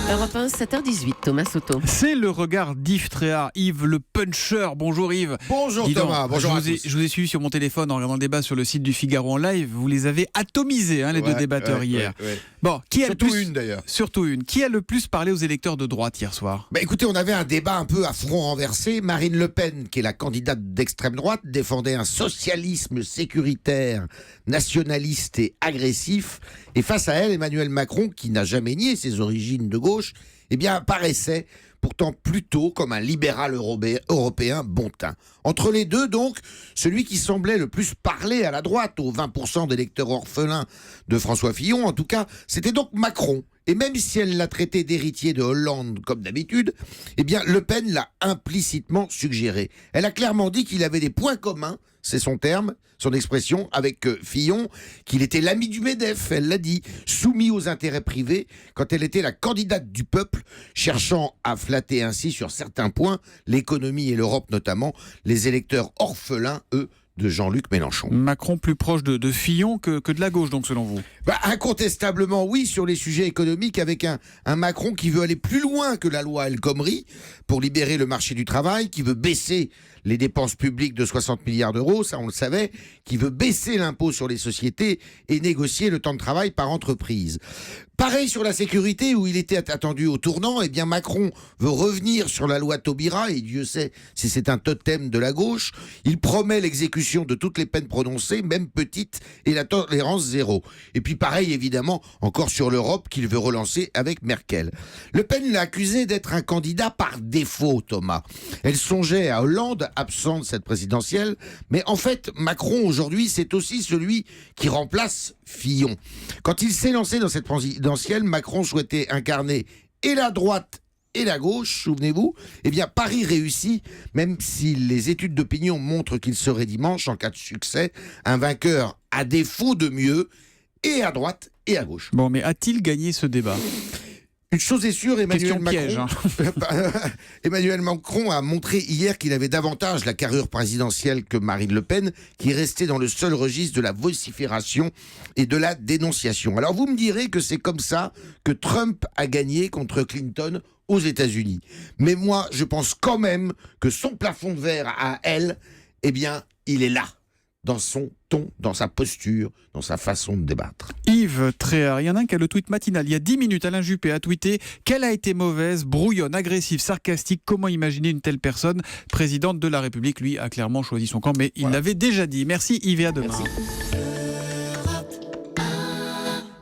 Europe 1, 7h18, Thomas Soto. C'est le regard d'Yves Tréhard, Yves le puncher. Bonjour Yves. Bonjour Dis donc, Thomas, bonjour à tous. Je vous ai suivi sur mon téléphone en regardant le débat sur le site du Figaro en live. Vous les avez atomisés, les deux débatteurs hier. Ouais. Bon, qui a Surtout le plus, une d'ailleurs. Surtout une. Qui a le plus parlé aux électeurs de droite hier soir? Écoutez, on avait un débat un peu à front renversé. Marine Le Pen, qui est la candidate d'extrême droite, défendait un socialisme sécuritaire, nationaliste et agressif. Et face à elle, Emmanuel Macron, qui n'a jamais nié ses origines de gauche, apparaissait pourtant plutôt comme un libéral européen bon teint. Entre les deux, donc, celui qui semblait le plus parler à la droite, aux 20% d'électeurs orphelins de François Fillon, en tout cas, c'était donc Macron. Et même si elle l'a traité d'héritier de Hollande, comme d'habitude, Le Pen l'a implicitement suggéré. Elle a clairement dit qu'il avait des points communs, c'est son terme, son expression, avec Fillon, qu'il était l'ami du MEDEF, elle l'a dit, soumis aux intérêts privés, quand elle était la candidate du peuple, cherchant à flatter ainsi sur certains points, l'économie et l'Europe notamment, les électeurs orphelins, eux, de Jean-Luc Mélenchon. Macron plus proche de Fillon que de la gauche, donc, selon vous? Incontestablement, oui, sur les sujets économiques, avec un Macron qui veut aller plus loin que la loi El Khomri pour libérer le marché du travail, qui veut baisser les dépenses publiques de 60 milliards d'euros, ça on le savait, qui veut baisser l'impôt sur les sociétés et négocier le temps de travail par entreprise. Pareil sur la sécurité, où il était attendu au tournant, Macron veut revenir sur la loi Taubira, et Dieu sait si c'est un totem de la gauche. Il promet l'exécution de toutes les peines prononcées, même petites, et la tolérance zéro. Et puis pareil, évidemment, encore sur l'Europe, qu'il veut relancer avec Merkel. Le Pen l'a accusé d'être un candidat par défaut, Thomas. Elle songeait à Hollande, absent de cette présidentielle, mais en fait, Macron, aujourd'hui, c'est aussi celui qui remplace Fillon. Quand il s'est lancé dans cette présidentielle, Macron souhaitait incarner et la droite et la gauche, souvenez-vous. Paris réussit, même si les études d'opinion montrent qu'il serait dimanche, en cas de succès, un vainqueur à défaut de mieux, et à droite et à gauche. Bon, mais a-t-il gagné ce débat? Une chose est sûre, Question piège, Emmanuel Macron a montré hier qu'il avait davantage la carrure présidentielle que Marine Le Pen, qui restait dans le seul registre de la vocifération et de la dénonciation. Alors vous me direz que c'est comme ça que Trump a gagné contre Clinton aux États-Unis. Mais moi, je pense quand même que son plafond de verre à elle, il est là, dans son ton, dans sa posture, dans sa façon de débattre. Yves Tréhard, il y en a un qui a le tweet matinal. Il y a 10 minutes, Alain Juppé a tweeté « Qu'elle a été mauvaise, brouillonne, agressive, sarcastique. Comment imaginer une telle personne présidente de la République ?» Lui a clairement choisi son camp, mais il l'avait déjà dit. Merci Yves et à demain. Merci.